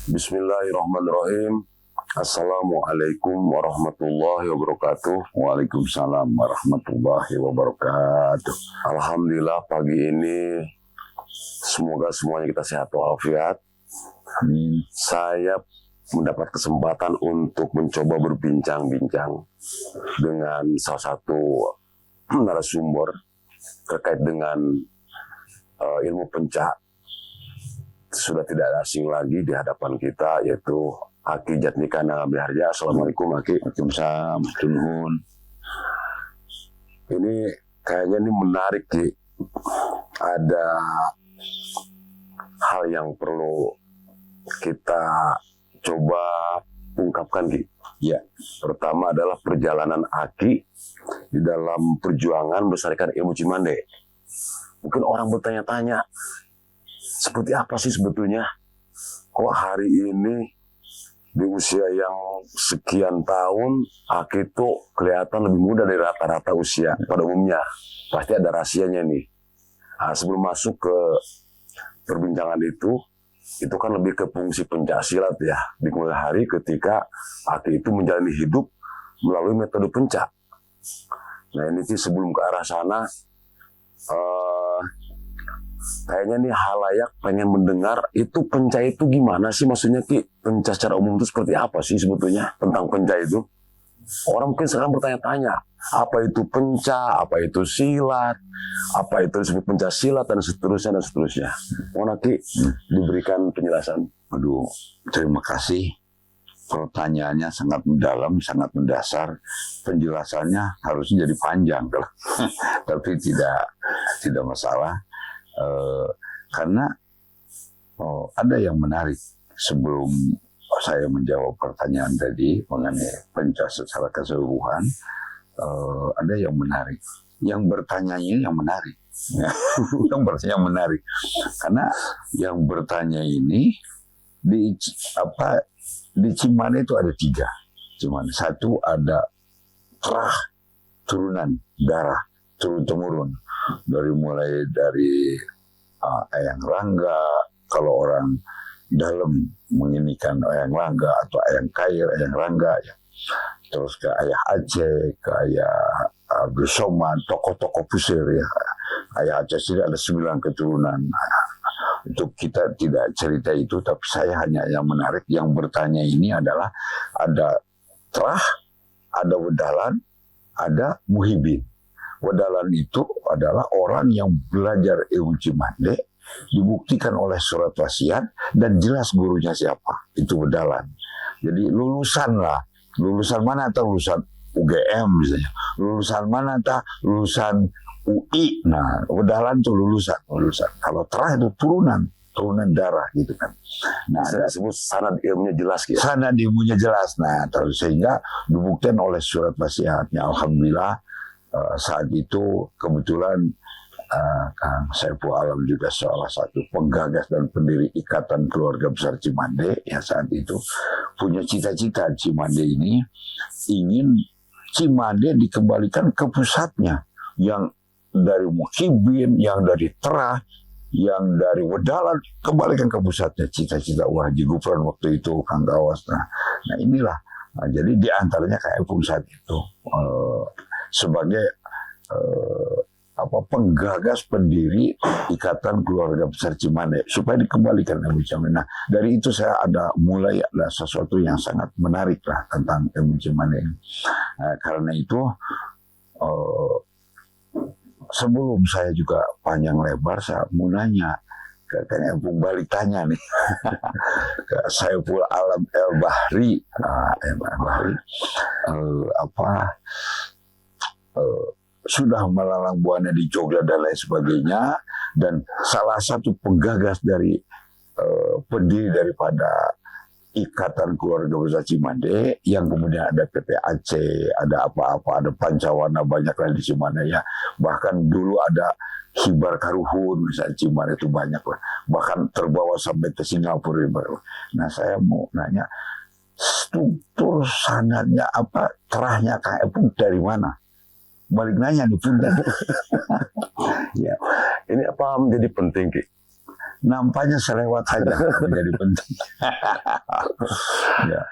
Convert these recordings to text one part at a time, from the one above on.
Bismillahirrahmanirrahim. Assalamualaikum warahmatullahi wabarakatuh. Waalaikumsalam warahmatullahi wabarakatuh. Alhamdulillah pagi ini semoga semuanya kita sehat walafiat. Amin. Saya mendapat kesempatan untuk mencoba berbincang-bincang dengan salah satu narasumber terkait dengan ilmu pencak. Sudah tidak asing lagi di hadapan kita, yaitu Aki Jatnikana Biharja. Assalamualaikum Aki. Waalaikumsalam. Nuhun. Ini kayaknya ini menarik Ki. Ada hal yang perlu kita coba ungkapkan Ki. Ya. Pertama adalah perjalanan Aki di dalam perjuangan melestarikan ilmu Cimande. Mungkin orang bertanya-tanya, seperti apa sih sebetulnya kok hari ini di usia yang sekian tahun Aki itu kelihatan lebih muda dari rata-rata usia pada umumnya. Pasti ada rahasianya nih. Nah, sebelum masuk ke perbincangan itu kan lebih ke fungsi pencaksilat ya. Di kemudian hari ketika Aki itu menjalani hidup melalui metode pencak. Nah ini sih sebelum ke arah sana, kayaknya nih halayak pengen mendengar itu pencak itu gimana sih, maksudnya Ki, pencak secara umum itu seperti apa sih sebetulnya tentang pencak itu? Orang mungkin sekarang bertanya-tanya, apa itu pencak, apa itu silat, apa itu disebut pencak silat dan seterusnya. Mohon Ki diberikan penjelasan. Aduh, terima kasih. Pertanyaannya sangat mendalam, sangat mendasar. Penjelasannya harusnya jadi panjang, tapi tidak masalah. Karena ada yang menarik sebelum saya menjawab pertanyaan tadi mengenai pencak secara keseluruhan. Ada yang menarik, yang bertanyanya yang menarik. Yang bertanya menarik karena yang bertanya ini di Cimande itu ada 3. Cuman satu ada terah turunan darah turun-temurun mulai dari Eyang Rangga, kalau orang dalam menginikan Eyang Rangga atau Eyang Kair, Eyang Rangga ya. Terus ke Ayah Aceh, ke Ayah Abdul Somad, tokoh-tokoh pusir ya. Ayah Aceh sendiri ada 9 keturunan. Untuk kita tidak cerita itu, tapi saya hanya yang menarik, yang bertanya ini adalah ada terah, ada wedalan, ada muhibin. Wedalan itu adalah orang yang belajar ilmu Cimande, dibuktikan oleh surat wasiat, dan jelas gurunya siapa. Itu wedalan. Jadi lulusan lah. Lulusan mana atau lulusan UGM misalnya. Lulusan mana atau lulusan UI. Nah, wedalan itu lulusan. Kalau terah itu turunan darah gitu kan. Nah, saya sebut sanad ilmunya jelas gitu. Sanad ilmunya jelas. Nah, terus sehingga dibuktikan oleh surat wasiatnya. Alhamdulillah saat itu kebetulan Kang Saiful Alam juga salah satu penggagas dan pendiri Ikatan Keluarga Besar Cimande ya, saat itu punya cita-cita Cimande ini ingin Cimande dikembalikan ke pusatnya, yang dari muhibin, yang dari terah, yang dari wedalan, kembalikan ke pusatnya. Cita-cita Haji Gufron waktu itu, Kang Gawas. Nah inilah, jadi diantaranya kayak pusat itu sebagai penggagas pendiri Ikatan Keluarga Besar Cimande supaya dikembalikan ilmu Cimande. Nah dari itu saya ada sesuatu yang sangat menarik lah tentang ilmu Cimande ini. Karena itu sebelum saya juga panjang lebar, saya mau nanya kayaknya balik tanya nih ke Saiful Alam El Bahri, sudah melalang buana di Jogja dan lain sebagainya, dan salah satu penggagas dari pendiri daripada Ikatan Keluarga Besar Cimande, yang kemudian ada PP Aceh, ada ada Pancawana, banyak lagi di Cimande ya. Bahkan dulu ada Hibar Karuhun, misalnya Cimande itu banyak lah. Bahkan terbawa sampai ke Singapura. Nah saya mau nanya, struktur sanadnya terahnya Kang Epung dari mana? Balik nanya nih Punten. Ya, ini apa menjadi penting Ki? nampaknya selewat saja menjadi penting. Ya,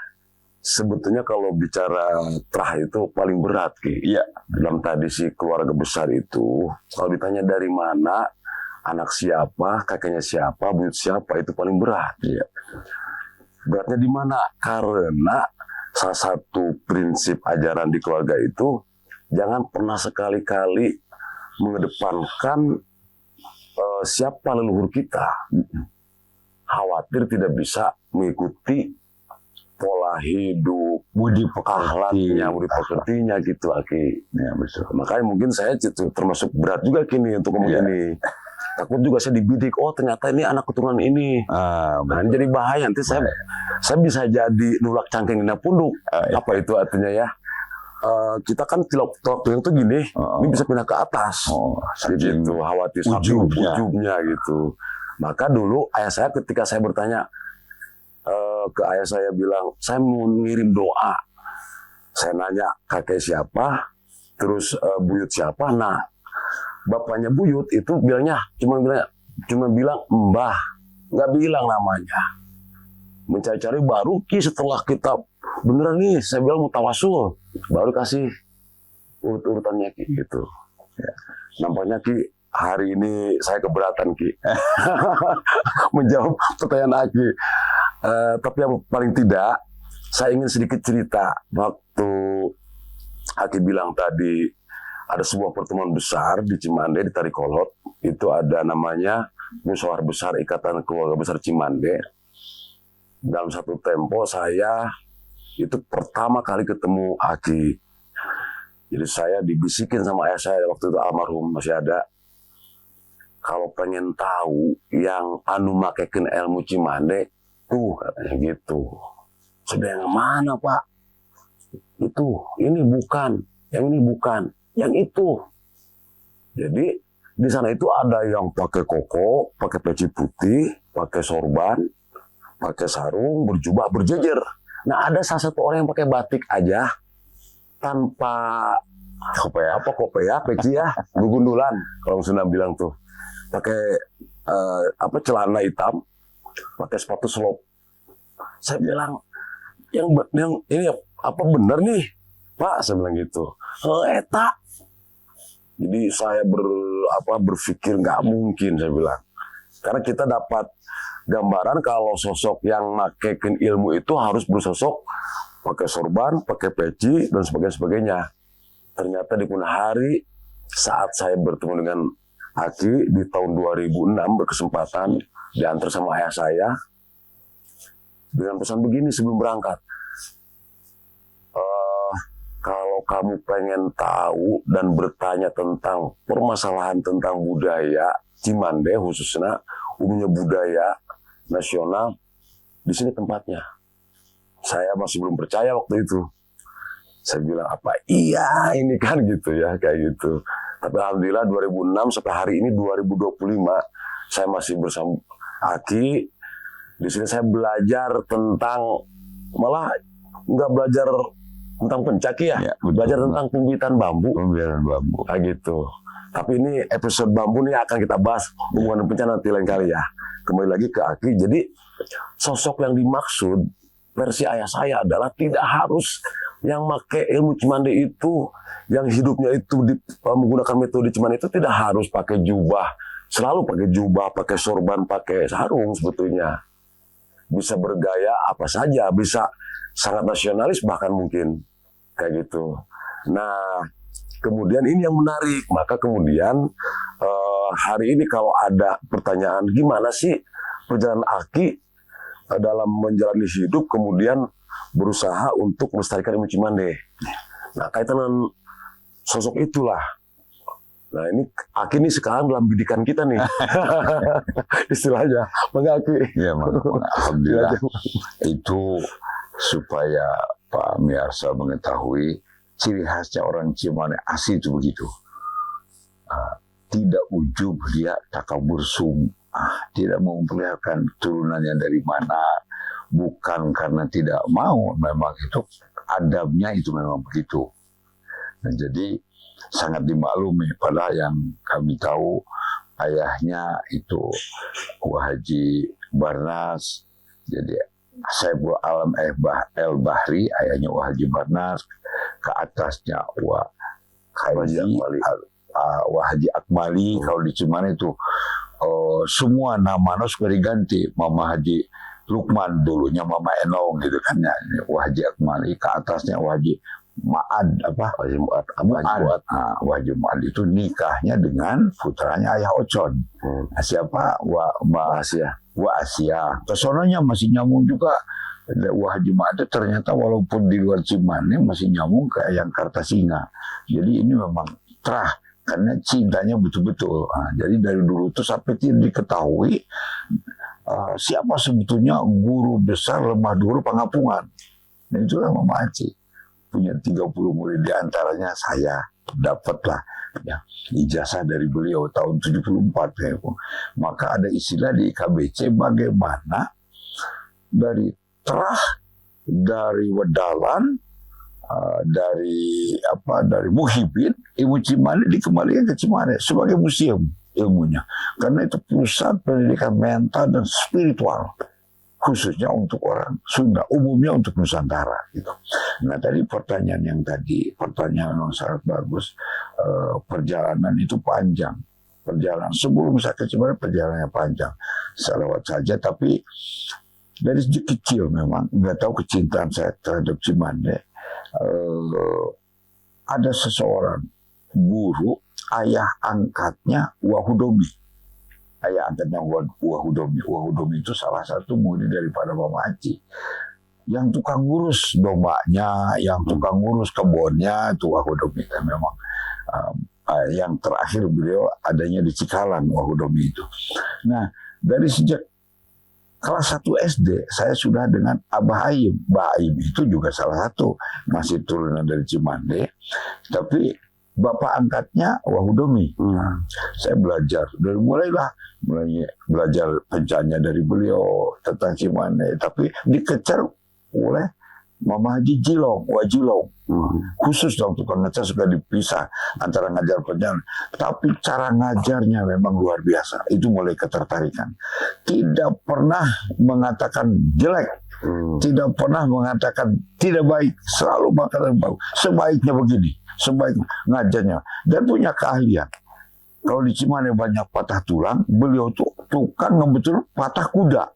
Sebetulnya kalau bicara terah itu paling berat, Ki. iya, Dalam tradisi keluarga besar itu, kalau ditanya dari mana, anak siapa, kakeknya siapa, buyut siapa, itu paling berat. iya, Beratnya di mana? Karena salah satu prinsip ajaran di keluarga itu, jangan pernah sekali-kali mengedepankan siapa leluhur kita. Khawatir tidak bisa mengikuti pola hidup, budi akhlaknya, budi pekertinya gitu, Aki. Ya, betul. Makanya mungkin saya termasuk berat juga kini untuk ngomong Iya. ini. Takut juga saya dibidik, oh ternyata ini anak keturunan ini. Ah, Nah, ini jadi bahaya. Nanti saya bisa jadi nulak cangkeng dina punduk. iya. Apa itu artinya ya? Kita kan tilok yang tuh gini, ini bisa pindah ke atas. Oh, saking Gitu, khawatir saking ujubnya. ujubnya gitu. Maka dulu ayah saya ketika saya bertanya ke ayah saya bilang, saya mau ngirim doa. Saya nanya kakek siapa, terus buyut siapa. Nah, bapaknya buyut itu cuma bilang mbah, nggak bilang namanya. Mencari-cari baru Ki setelah kita beneran nih, saya bilang mau tawasul, baru kasih urut-urutannya Ki gitu. Ya. Nampaknya Ki hari ini saya keberatan Ki menjawab pertanyaan Aki. Tapi yang paling tidak, saya ingin sedikit cerita. Waktu Aki bilang tadi ada sebuah pertemuan besar di Cimande, di Tarikolot. Itu ada namanya Musyawarah Besar Ikatan Keluarga Besar Cimande. Dalam satu tempo saya itu pertama kali ketemu Aki. Jadi saya dibisikin sama ayah saya waktu itu almarhum masih ada. Kalau pengen tahu yang anu makekin ilmu Cimande, tuh katanya gitu. Sudah yang mana Pak? Itu, ini bukan, yang ini bukan, yang itu. Jadi di sana itu ada yang pakai koko, pakai peci putih, pakai sorban, pakai sarung, berjubah, berjejer. Nah ada salah satu orang yang pakai batik aja, tanpa kopea, peci ya, gugundulan kalau Sunda bilang tuh, pakai celana hitam, pakai sepatu slop. Saya bilang, yang ini apa benar nih, Pak? Saya bilang gitu. Eta. Jadi saya berpikir nggak mungkin, saya bilang. Karena kita dapat gambaran kalau sosok yang makekin ilmu itu harus bersosok pakai sorban, pakai peci, dan sebagainya. Ternyata di kemudian hari saat saya bertemu dengan Aki di tahun 2006 berkesempatan diantar sama ayah saya dengan pesan begini sebelum berangkat. Kalau kamu pengen tahu dan bertanya tentang permasalahan tentang budaya Cimande khususnya umumnya budaya nasional, di sini tempatnya. Saya masih belum percaya waktu itu. Saya bilang apa? Iya ini kan gitu ya kayak gitu. Tapi alhamdulillah 2006 sampai hari ini 2025 saya masih bersama Aki. Di sini saya belajar tentang, malah nggak belajar tentang pencaki ya, belajar tentang pembibitan bambu. Pembibitan bambu. Kayak gitu. Tapi ini episode bambu nih akan kita bahas hubungan bencana nanti lain kali ya. Kembali lagi ke Aki. Jadi sosok yang dimaksud versi ayah saya adalah tidak harus yang pakai ilmu Cimande itu, yang hidupnya itu menggunakan metode Cimande itu tidak harus pakai jubah. Selalu pakai jubah, pakai sorban, pakai sarung sebetulnya. Bisa bergaya apa saja, bisa sangat nasionalis bahkan mungkin kayak gitu. Nah, kemudian ini yang menarik. Maka kemudian hari ini kalau ada pertanyaan gimana sih perjalanan Aki dalam menjalani hidup kemudian berusaha untuk melestarikan ilmu Cimande. Nah, kaitan dengan sosok itulah. Nah, ini Aki ini sekarang dalam bidikan kita nih. Istilahnya. Maka Aki. Ya, alhamdulillah. Itu supaya Pak Miarsa mengetahui ciri khasnya orang Cimande asli itu begitu. Tidak ujub, dia takabur tidak memperlihatkan turunannya dari mana, bukan karena tidak mau, memang itu adabnya itu memang begitu. Dan jadi sangat dimaklumi, padahal yang kami tahu ayahnya itu Haji Barnas, jadi Saiful Alam El Bahri, ayahnya Haji Barnas, ke atasnya Haji Akmali. Kalau di Cimane itu semua nama sudah diganti. Mama Haji Lukman dulunya Mama Enong gitu kan ya. Haji Akmali, ke atasnya Haji Maad Haji Maad itu nikahnya dengan putranya Ayah Ocon. Siapa? Mbak Asia. Kesononya masih nyambung juga. Haji Maad ternyata walaupun di luar Cimane masih nyambung ke yang Kartasinga. Jadi ini memang terah karena cintanya betul-betul. Jadi dari dulu itu sampai tidak diketahui siapa sebetulnya guru besar Lemah Duru Pangapungan. Dan itulah Mama Aci. Punya 30 murid, di antaranya saya dapatlah ya, ijazah dari beliau tahun 74 ya. Maka ada istilah di KBC bagaimana dari terah, dari Wedalan, dari Muhibin, Ilmu Cimane dikembalikan ke Cimane sebagai museum ilmunya. Karena itu pusat pendidikan mental dan spiritual, khususnya untuk orang Sunda, umumnya untuk Nusantara gitu. Nah tadi pertanyaan yang sangat bagus. Perjalanan itu panjang. Perjalanan sebelum saya ke Cimane perjalanannya panjang. Selewat saja, tapi dari sejak kecil memang nggak tahu kecintaan saya terhadap Cimane. Ada seseorang guru, ayah angkatnya Wahudomi. Ayah angkatnya Wahudomi. Wahudomi itu salah satu murid daripada Mama Aci. Yang tukang ngurus dombanya, yang tukang ngurus kebunnya itu Wahudomi. Dan memang yang terakhir beliau adanya di Cikalang, Wahudomi itu. Nah, dari sejak kelas 1 SD saya sudah dengan Abah Aim. Mbah Aim itu juga salah satu masih turunan dari Cimande, tapi bapak angkatnya Wahudomi. Saya belajar dari mulai belajar pencahnya dari beliau tentang Cimande, tapi dikejar oleh Mama Haji Jilong, Wajilong. Khusus dong tukang ngejar suka dipisah antara ngajar penjara. Tapi cara ngajarnya memang luar biasa. Itu mulai ketertarikan. Tidak pernah mengatakan jelek. Tidak pernah mengatakan tidak baik. Selalu mengatakan bagus. Sebaiknya begini. Sebaik ngajarnya. Dan punya keahlian. Kalau di Cimane banyak patah tulang, beliau tuh tukang ngebetul patah kuda.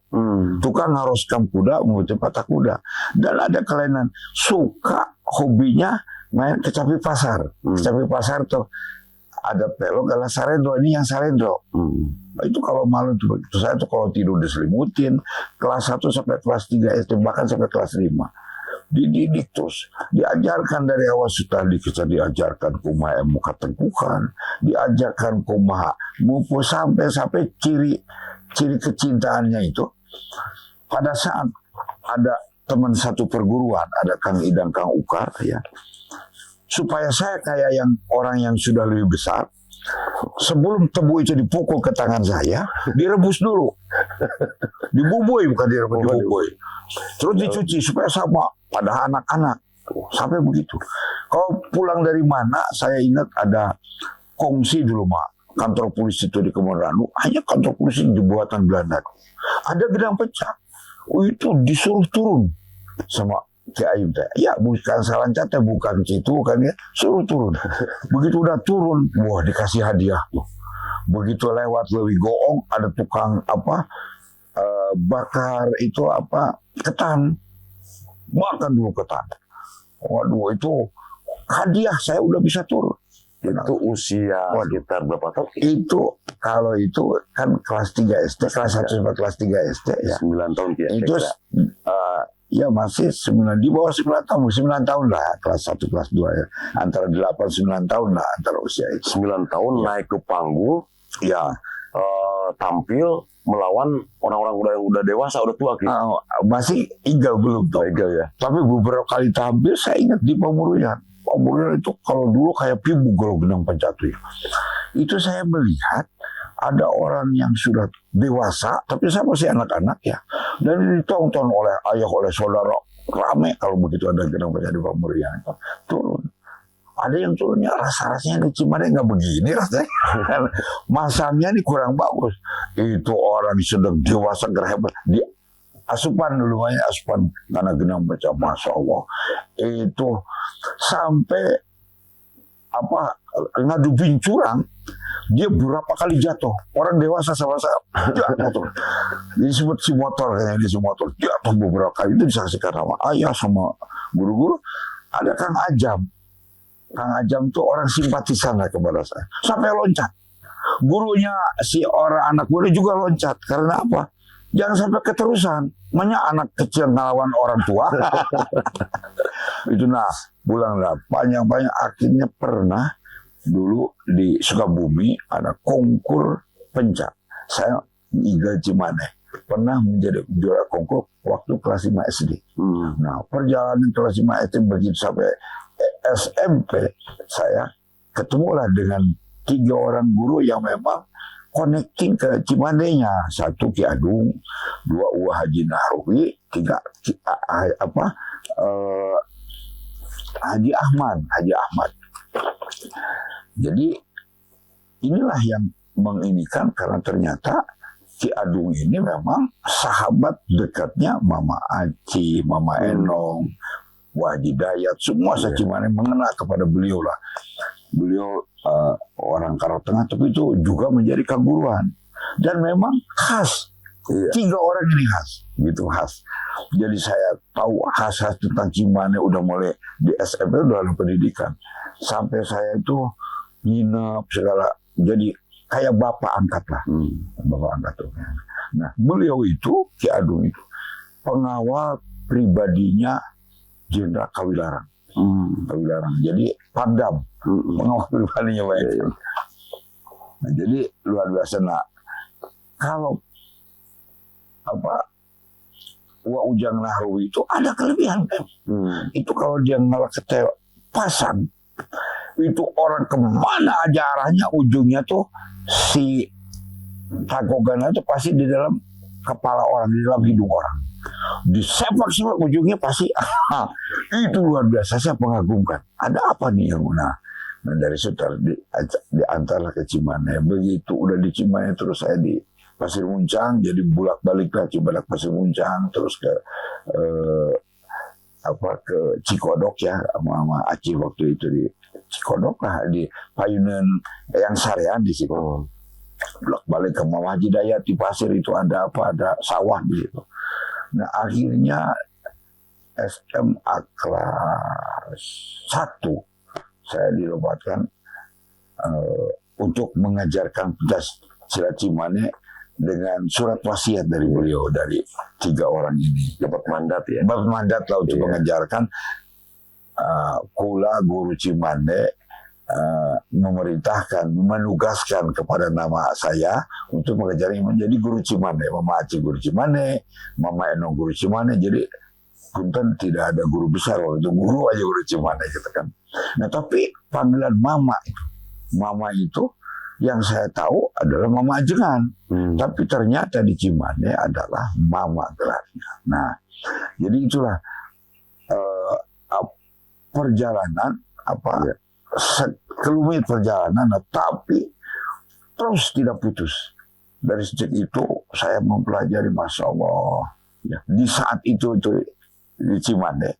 Tukang ngaroskan kuda, ngebetul patah kuda. Dan ada kelainan, suka hobinya main kecapi pasar. Kecapi pasar tuh ada pelok, ada sarendro, ini yang sarendro. Itu kalau malam tuh begitu. Saya tuh kalau tidur diselimutin, kelas 1 sampai kelas 3 SD, bahkan sampai kelas 5. Dididik terus, diajarkan dari awal sudah diajarkan kumaha muka tengkukan, diajarkan kumaha mupu sampai ciri kecintaannya itu. Pada saat ada teman satu perguruan, ada Kang Idang, Kang Ukar ya, supaya saya kayak yang orang yang sudah lebih besar, sebelum tebu itu dipukul ke tangan saya, direbus dulu, dibubui, bukan direbus, dibubui. Terus dicuci supaya sama pada anak-anak. Sampai begitu. Kalau pulang dari mana, saya ingat ada kongsi dulu, Mak. Kantor polisi itu di Kebun Ranu, hanya kantor polisi di buatan Belanda. Ada gedang pecah. Itu disuruh turun sama Kiai. Ya, bukan salah catat, bukan situ kan ya. Suruh turun. Begitu udah turun, wah dikasih hadiah tuh. Begitu lewat Lewi Goong, ada tukang bakar itu ketan. Makan dulu ketan. Waduh, itu hadiah, saya udah bisa turun. Itu usia sekitar berapa tahun? Itu kalau itu kan kelas 3 SD, kelas 1 sampai kelas 3 SD ya. 9 tahun ya. Itu ya masih 9, di bawah 9 tahun, 9 tahun lah, kelas 1 kelas 2 ya. Antara 8 9 tahun lah antara usia itu. 9 tahun naik ke panggung ya, tampil melawan orang-orang yang udah dewasa, udah tua gitu. Masih Igal belum tahu. Igal ya. Tapi beberapa kali tampil saya ingat di Pamuruyan. Pamuruyan itu kalau dulu kayak Pibu kalau Genang Pencatu. Itu saya melihat ada orang yang sudah dewasa, tapi saya masih anak-anak ya. Dan ditonton oleh ayah, oleh saudara, rame kalau begitu ada Genang Pencatu di Pamuruyan. Turun. Ada yang turunnya rasa-rasanya di Cimahi nggak begini rasanya. Masangnya ini kurang bagus. Itu orang sedang dewasa gerhebat. Di asupan dulu banyak asupan tanah genang baca, Masya Allah. Itu sampai ngadu bincurang, dia berapa kali jatuh. Orang dewasa sama saya jatuh. Jadi sebut si motor, kayaknya dia si motor jatuh beberapa kali. Itu disaksikan sama ayah sama guru-guru. Ada Kang Ajam. Kang Ajam tuh orang simpatisan lah kepada saya. Sampai loncat. Gurunya si orang anak muda juga loncat. Karena apa? Jangan sampai keterusan. Makanya anak kecil ngelawan orang tua. Itu pulanglah banyak-banyak. Akhirnya pernah dulu di Sukabumi ada konkur pencak. Saya Iga Cimaneh pernah menjadi juara konkur waktu kelas 5 SD. Nah, perjalanan kelas 5 SD begitu sampai SMP, saya ketemulah dengan 3 orang guru yang memang connecting ke Cimanenya. 1 Ki Adung, 2 Uwa Haji Nahrawi, 3 Haji Ahmad. Jadi inilah yang menginikan karena ternyata Ki Adung ini memang sahabat dekatnya Mama Aci, Mama Enong, Wajid Dayat, semua Cimaneh mengenal kepada beliau lah. Beliau orang Karo Tengah, tapi itu juga menjadi keguruan. Dan memang khas. 3 orang ini khas. Gitu khas. Jadi saya tahu khas-khas tentang Cimaneh udah mulai di SMP udah ada pendidikan. Sampai saya itu nginep segala. Jadi kayak bapak angkat lah. Bapak angkat tuh. Nah, beliau itu, Ki Adung itu, pengawal pribadinya Jenderal Kawilarang. Kawilarang. Jadi Pangdam. Pengawal pribadinya baik. Nah, jadi luar biasa. Nah, kalau Wa Ujang Nahrawi itu ada kelebihan. Itu kalau dia ngelak pasang, itu orang kemana aja arahnya, ujungnya tuh si Tagogan itu pasti di dalam kepala orang, di dalam hidung orang. Disepak-sepak ujungnya pasti itu luar biasa. Saya mengagumkan. Ada apa nih yang dari Sutar diantarlah ke Cimaneh. Begitu udah di Cimaneh terus saya di Pasir Muncang, jadi bulak-balik lah Cibadak Pasir Muncang, terus ke ke Cikodok ya, sama Aci waktu itu di Cikodok lah, di Payunan yang Sarean di situ. Bulak-balik ke Mama Haji Dayat di Pasir itu ada sawah di situ. Nah, akhirnya SMA kelas 1 saya dilobatkan untuk mengajarkan Silat Cimaneh dengan surat wasiat dari beliau, dari 3 orang ini. Dapat mandat ya? Dapat mandat lah untuk mengajarkan. Kula guru Cimaneh memerintahkan, menugaskan kepada nama saya untuk mengajari menjadi guru Cimaneh. Mama Aci guru Cimaneh, Mama Enong guru Cimaneh. Jadi punten tidak ada guru besar, waktu itu guru aja guru Cimaneh gitu kan. Nah, tapi panggilan Mama itu yang saya tahu adalah Mama Ajengan. Tapi ternyata di Cimaneh adalah Mama gelarnya. Nah, jadi itulah perjalanan kelumit perjalanan, tapi terus tidak putus. Dari sejak itu saya mempelajari, Masya Allah. Ya, di saat itu di Cimaneh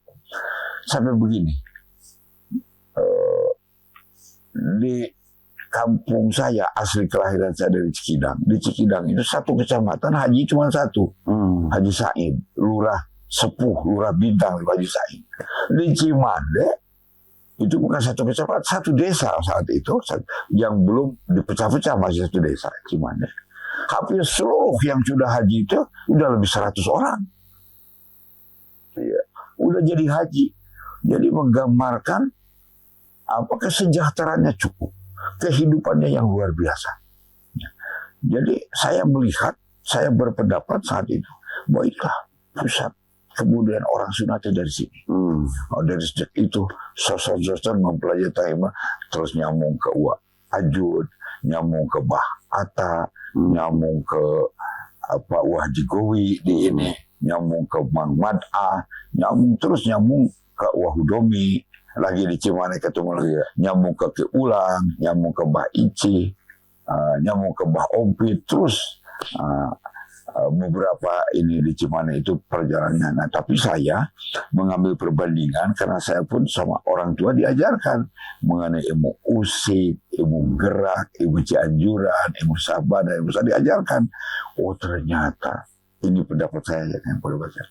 sampai begini. Di kampung saya, asli kelahiran saya dari Cikidang. Di Cikidang itu 1 kecamatan haji cuma 1. Haji Said, lurah sepuh, lurah bintang Haji Said. Di Cimaneh itu bukan 1 kecamatan, 1 desa saat itu yang belum dipecah-pecah, masih 1 desa Cimaneh. Hampir seluruh yang sudah haji itu udah lebih 100 orang. Ya, udah jadi haji. Jadi menggambarkan kesejahteraannya cukup, kehidupannya yang luar biasa. Jadi saya melihat, saya berpendapat saat itu bahwa itulah pusat kemudian orang Sunatnya dari sini. Dari sejak itu sosok-sosok mempelajari Taimah, terus nyambung ke Uwa Ajud, nyambung ke Bah Atta, nyambung ke Uwa Haji Gowi di ini, nyambung ke Mang Mad'ah, nyambung ke Uwa Hudomi, lagi di Cimane ketemu lagi, nyambung ke Ki Ulang, nyambung ke Mbah Ici, nyambung ke Mbah Ompit, terus beberapa ini di Cimane itu perjalanannya. Nah, tapi saya mengambil perbandingan karena saya pun sama orang tua diajarkan mengenai ilmu usik, ilmu gerak, ilmu cianjuran, ilmu sabar, dan ilmu saya diajarkan. Oh, ternyata ini pendapat saya yang perlu baca.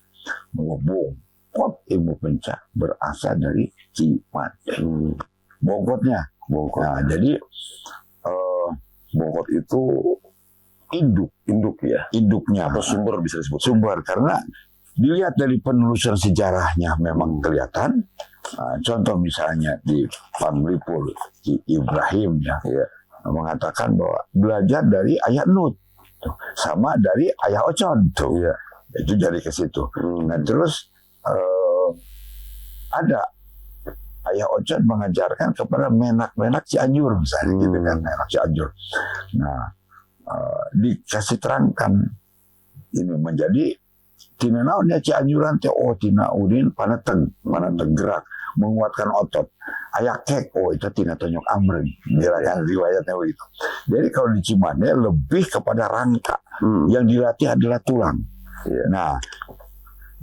Bahwa bongkot ilmu pencak berasal dari Cimane. Bongkotnya. Nah, jadi bongkot itu induk ya, induknya atau sumber bisa disebut sumber, karena dilihat dari penelusuran sejarahnya memang kelihatan. Contoh misalnya di Panglipul Ibrahim ya, mengatakan bahwa belajar dari ayah Nut sama dari ayah Ocon tuh, itu jadi ke situ. Nah terus ada ayah Ocon mengajarkan kepada menak-menak Cianjur misalnya gitu kan, menak Cianjur. Nah dikasih terangkan ini menjadi tina naonnya Cianjuran teh, oh tina udin paneteg gerak menguatkan otot. Ayah kek, oh itu tina tonyok amreng, kan riwayatnya begitu. Jadi kalau di Cimane lebih kepada rangka, yang dilatih adalah tulang. Nah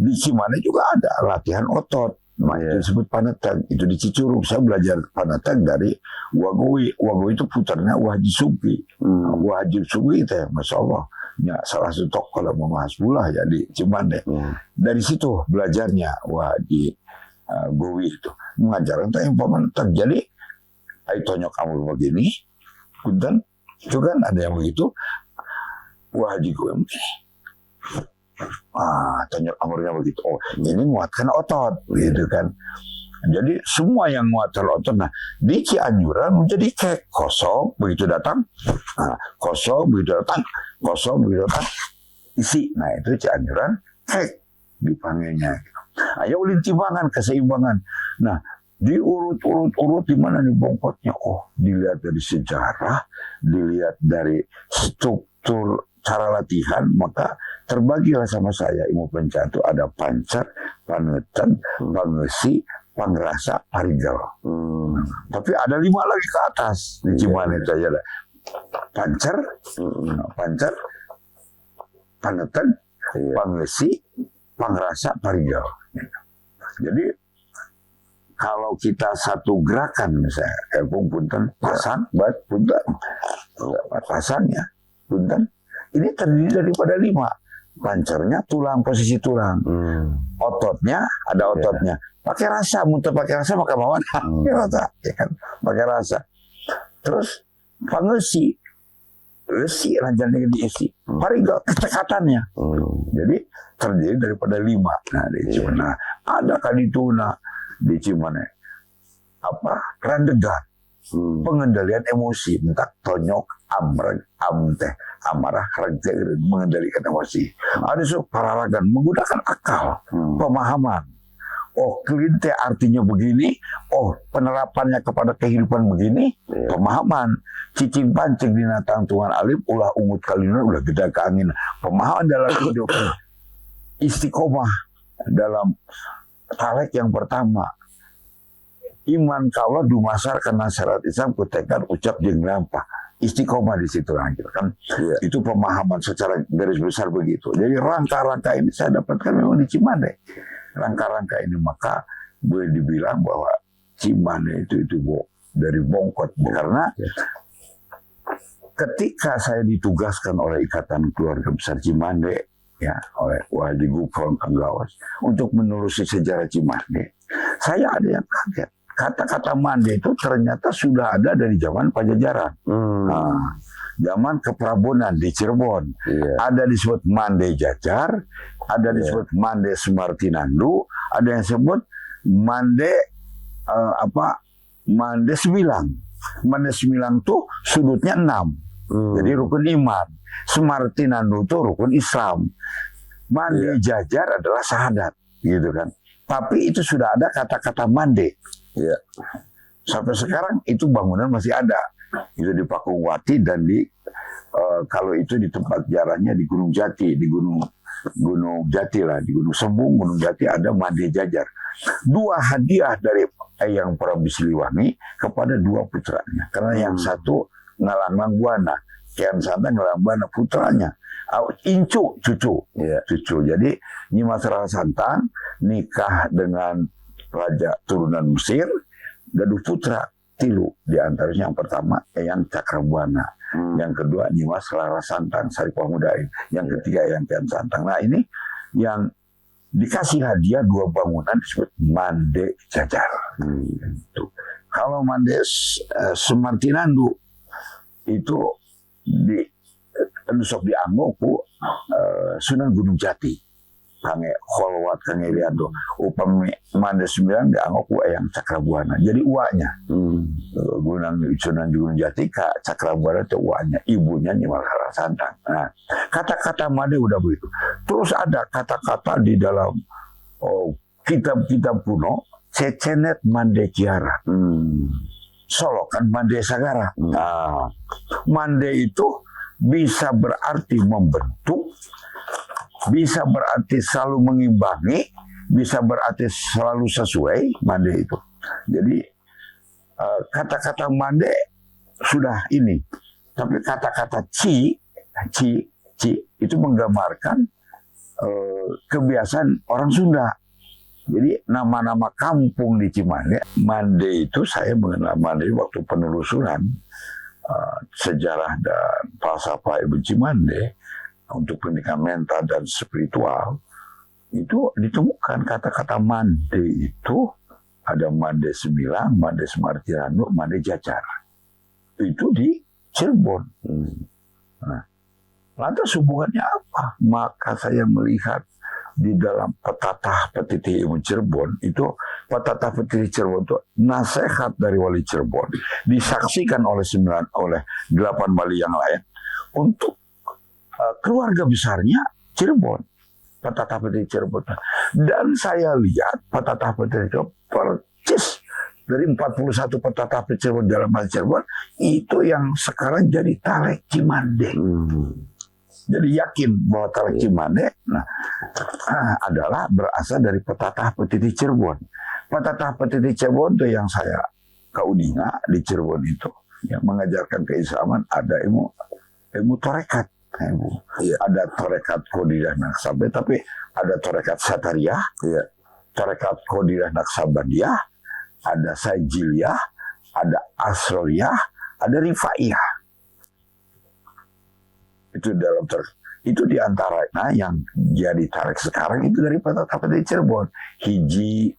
di Cimane juga ada latihan otot, itu disebut paneteg. Itu di Cicurug saya belajar paneteg dari Wagowi. Wagowi itu putarnya Wahaji Supi. Wahaji Supi itu ya, Masya Allah, ya, salah satu tokoh dalam membahas bola ya di Cimane. Dari situ belajarnya Wahaji Gowi itu mengajarkan tentang paneteg. Jadi ayo tonyok kamu begini, punten itu kan ada yang begitu. Wahaji Gowi tanya amurnya begitu. Oh, ini menguatkan otot, gitu kan. Jadi semua yang menguatkan otot. Nah, di Cianjuran menjadi kek kosong begitu datang, kosong begitu datang, kosong begitu datang, isi. Nah itu Cianjuran kek dipanggilnya. Ayo ulin timbangan keseimbangan. Nah diurut di mana nih bongkotnya? Oh, dilihat dari sejarah, dilihat dari struktur cara latihan, maka terbagilah sama saya ilmu pencak itu ada pancar, paneten, pangesi, pangrasa, parigal. Tapi ada 5 lagi ke atas di Cimane itu aja. Pancar, paneten, pangesi, pangrasa, parigal. Jadi kalau kita satu gerakan misalnya, punten pasang, punten, pasangnya, punten. Ini terdiri daripada 5. Pancernya tulang, posisi tulang. Ototnya, ada ototnya. Pakai rasa, muntah pakai rasa, maka bawaan. Pakai rasa, ya kan? Pakai rasa. Terus, pangesi. Resi, rancangan diisi. Parigal, ketekatannya. Jadi, terdiri daripada 5. Nah, di Cimane. Ada kadituna di Cimane. Randegan. Pengendalian emosi, mentak tonyok, amreng, amteh, amarah, kerja, mengendalikan emosi. Ada pararagan, menggunakan akal, pemahaman. Oh, kelinte artinya begini, oh penerapannya kepada kehidupan begini, pemahaman. Cicing pancing binatang Tuhan alim, ulah ungut kalina, ulah geda ke angin. Pemahaman dalam hidup, istiqomah dalam talek yang pertama. Iman kalau dumasarkan syarat Islam kutekan ucap jeung lampah. Istiqomah di situ kan. Itu pemahaman secara garis besar begitu. Jadi rangka-rangka ini saya dapatkan memang di Cimane. Rangka-rangka ini maka boleh dibilang bahwa Cimane itu dari bongkot, karena ketika saya ditugaskan oleh Ikatan Keluarga Besar Cimane ya oleh Wali Gufron Kanggawas untuk menelusuri sejarah Cimane, saya ada yang kaget. Kata-kata mande itu ternyata sudah ada dari zaman Pajajaran. Zaman keprabonan di Cirebon. Ada disebut mande Jajar, ada disebut mande Semartinandu, ada yang disebut mande mande Sembilang. Mande Sembilang tuh sudutnya 6. Jadi rukun iman. Semartinandu itu rukun Islam. Mande Jajar adalah syahadat, gitu kan. Tapi itu sudah ada kata-kata mande. Sampai sekarang itu bangunan masih ada. Itu di Pakungwati dan di kalau itu di tempat jarahnya di Gunung Jati, di Gunung Jati lah, di Gunung Sembung, Gunung Jati ada mande Jajar. 2 hadiah dari Eyang Prabu Siliwangi kepada dua putranya. Karena yang satu Ngalangang Buana, Kian Santang Ngalangang Buana putranya. Incu cucu, cucu. Jadi Nyimas Rara Santang nikah dengan raja turunan Mesir, gaduh putra tilu. Di antaranya yang pertama Eyang Cakrabuana, yang kedua Nyimas Rara Santang Saripah Mudain, yang ketiga Eyang Kian Santang. Nah ini yang dikasih hadiah dua bangunan disebut Mande Jajar. Kalau Mande Semartinandu itu di Nusok dianggo ku Sunan Gunung Jati, kange Kholwat kange Liando. Upami Mande 9 dianggo ku Eyang Cakrabuana. Jadi uaknya Sunan Gunung Jati ka Cakrabuana itu uaknya, ibunya Nyimas Rara Santang. Nah, kata-kata Mande udah begitu. Terus ada kata-kata di dalam kitab-kitab kuno, Cecenet Mande Kiara. Solokan Mande Sagara. Nah, Mande itu bisa berarti membentuk, bisa berarti selalu mengimbangi, bisa berarti selalu sesuai. Mande itu. Jadi kata-kata Mande sudah ini, tapi kata-kata ci itu menggambarkan kebiasaan orang Sunda. Jadi nama-nama kampung di Cimande, Mande itu saya mengenal Mande waktu penelusuran sejarah dan falsafah Ibu Cimande untuk pendidikan mental dan spiritual. Itu ditemukan kata-kata Mande itu ada Mande Sembilang, Mande Semartinandu, Mande Jajar. Itu di Cirebon. Nah, lantas hubungannya apa? Maka saya melihat di dalam Petatah Petitih Ilmu Cirebon itu, Petatah Petitih Cirebon itu nasihat dari Wali Cirebon disaksikan oleh 8 wali yang lain untuk keluarga besarnya Cirebon, Petatah Petitih Cirebon. Dan saya lihat Petatah Petitih Cirebon percis dari 41 Petatah Petitih Cirebon dalam Cirebon itu yang sekarang jadi Talek Cimande. Jadi yakin bahwa Talek Cimande adalah berasal dari Petatah Petitih Cirebon. Petatah Petitih Cirebon itu yang saya kaudinga di Cirebon itu yang mengajarkan keislaman, ada ilmu torekat. Ada torekat Qadilah Naksabandiyah, tapi ada torekat Satariyah, torekat Qadilah Naksabandiyah, ada Sajiliyah, ada Asroriyah, ada Rifaiyah. Itu dalam itu diantaranya yang jadi tarik sekarang itu dari Petatah Petitih Cirebon. Hiji,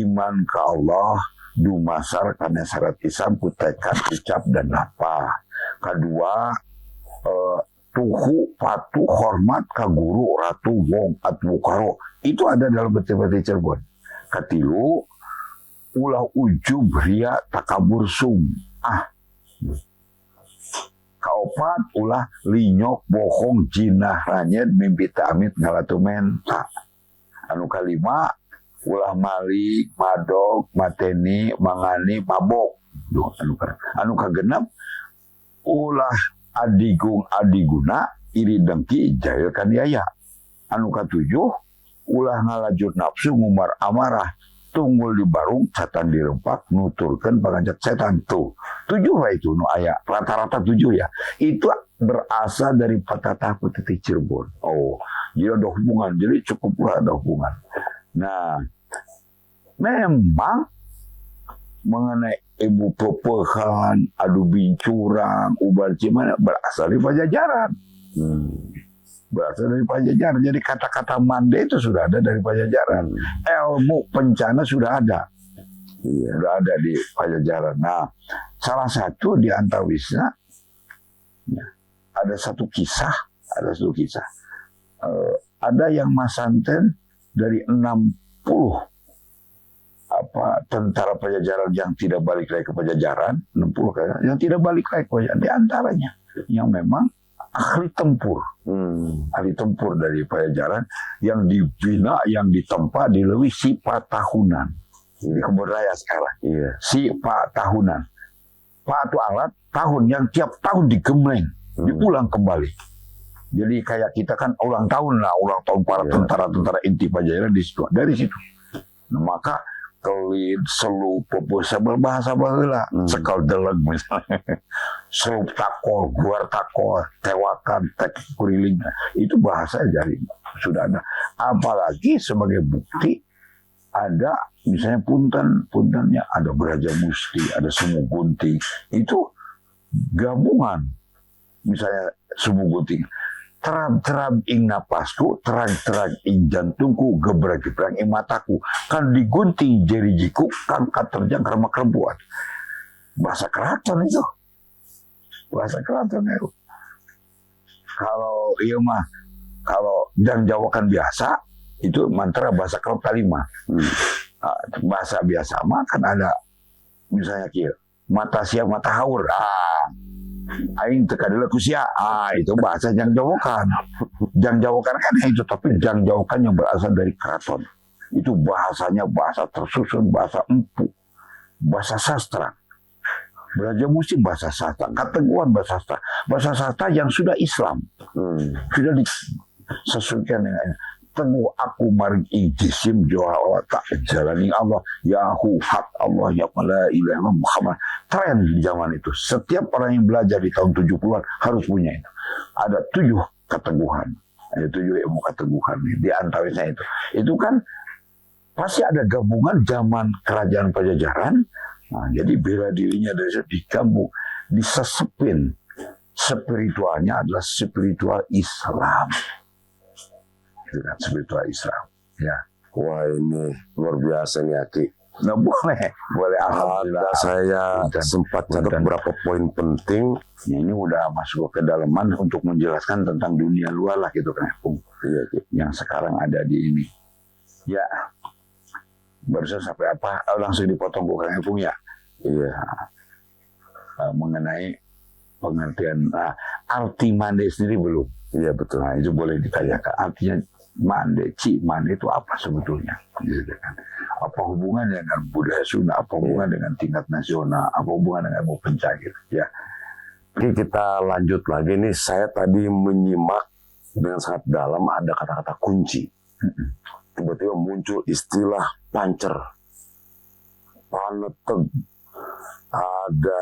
iman ke Allah, dumasar karena syarat Islam, kutekat, ucap dan lapa. Kedua, tuhu, patuh, hormat ke guru, ratu, wong, atmukaro. Itu ada dalam Petatah Petitih Cirebon. Ketilu, ulah ujub, ria, takabur, sum'ah. Kaopat ulah linyok, bohong, jinah, ranyet, mimpi tamit, ngalatu menta. Anu kalima ulah malik, madog, mateni, mangani, mabok. Anu kagenep ulah adiguna, iri dengki, jahil kaniaya. Anu katujuh ulah ngalajur nafsu, ngumar amarah, tunggul di barung, setan dirempak, nuturkan pangajak setan. Tuh 7 lah itu, ayat rata-rata 7 ya. Itu berasal dari Petatah Petitih Cirebon. Jadi ada hubungan, jadi cukup ada hubungan. Nah, memang mengenai ibu pepehan, adu bincurang, ubar cimana berasal dari Pajajaran. Berasal dari Pajajaran. Jadi kata-kata Mande itu sudah ada dari Pajajaran. Ilmu pencana sudah ada. Sudah ada di Pajajaran. Nah, salah satu di antawisnya ada satu kisah. Ada yang masanten dari 60 tentara Pajajaran yang tidak balik lagi ke Pajajaran, 60 kan, yang tidak balik lagi ke Pajajaran, di antaranya yang memang ahli tempur. Ahli tempur dari Pajajaran yang dibina, yang ditempa di Lewi Sipa Tahunan. Di Kebun Raya sekarang. Sipa Tahunan. Pak itu alat tahun yang tiap tahun digembleng, diulang kembali. Jadi kayak kita kan ulang tahun lah, ulang tahun para tentara-tentara inti Pajajaran di situ. Dari situ. Nah, maka kelin, selup, bahasa baheula, sekal deleg misalnya. Selup takol, guar takol, tewakan, tek kuriling. Itu bahasa jadi sudah ada. Apalagi sebagai bukti ada misalnya puntennya ada Braja Musti, ada Semu Gunting. Itu gabungan. Misalnya Semu Gunting. Terab-terab ing napasku, terang-terang ing jantungku, gebrang-gebrang ing mataku. Kan digunting jerijiku, kan katerjang karena kerempuan. Bahasa keraton itu. Bahasa keraton itu. Kalau iya mah, kalau jang jawakan biasa, itu mantra bahasa kerap kalima. Bahasa biasa mah kan ada, misalnya kia, mata siap mata haur. Aing teka dulu kusia, itu bahasa jang jawakan. Jang jawakan kan itu, tapi jang jawakan yang berasal dari keraton. Itu bahasanya bahasa tersusun, bahasa empu, bahasa sastra. Braja Musti bahasa sastra, Kateguhan bahasa sastra yang sudah Islam, sudah disesuaikan dengan teguh aku maring jisim joha tak jalani Allah yahu hak Allah ya la ilaha Muhammad. Tren di zaman itu setiap orang yang belajar di tahun 70-an harus punya itu. Ada 7 keteguhan, ada 7 ilmu keteguhan di antaranya itu kan pasti ada gabungan zaman kerajaan Pajajaran. Nah, jadi bela dirinya dari digabung, disesepin. Spiritualnya adalah spiritual Islam. Dengan spiritual Islam. Ya. Wah, ini luar biasa nih Aki. Nah, boleh alhamdulillah. Saya sempat catat beberapa poin penting. Ini udah masuk ke kedalaman untuk menjelaskan tentang dunia luar lah gitu kan, Iya, yang sekarang ada di ini. Ya. Barusan sampai apa? Langsung dipotong bukan Epung ya. Iya. Mengenai pengertian arti mande sendiri belum. Iya betul. Nah, itu boleh ditanyakan artinya mande itu apa sebetulnya? Gitu kan. Apa hubungannya dengan budaya Sunda? Apa hubungan dengan tingkat nasional? Apa hubungan dengan mau pencair? Ya. Oke, kita lanjut lagi nih. Saya tadi menyimak dengan sangat dalam ada kata-kata kunci. Tiba-tiba muncul istilah pancer, paneteg, ada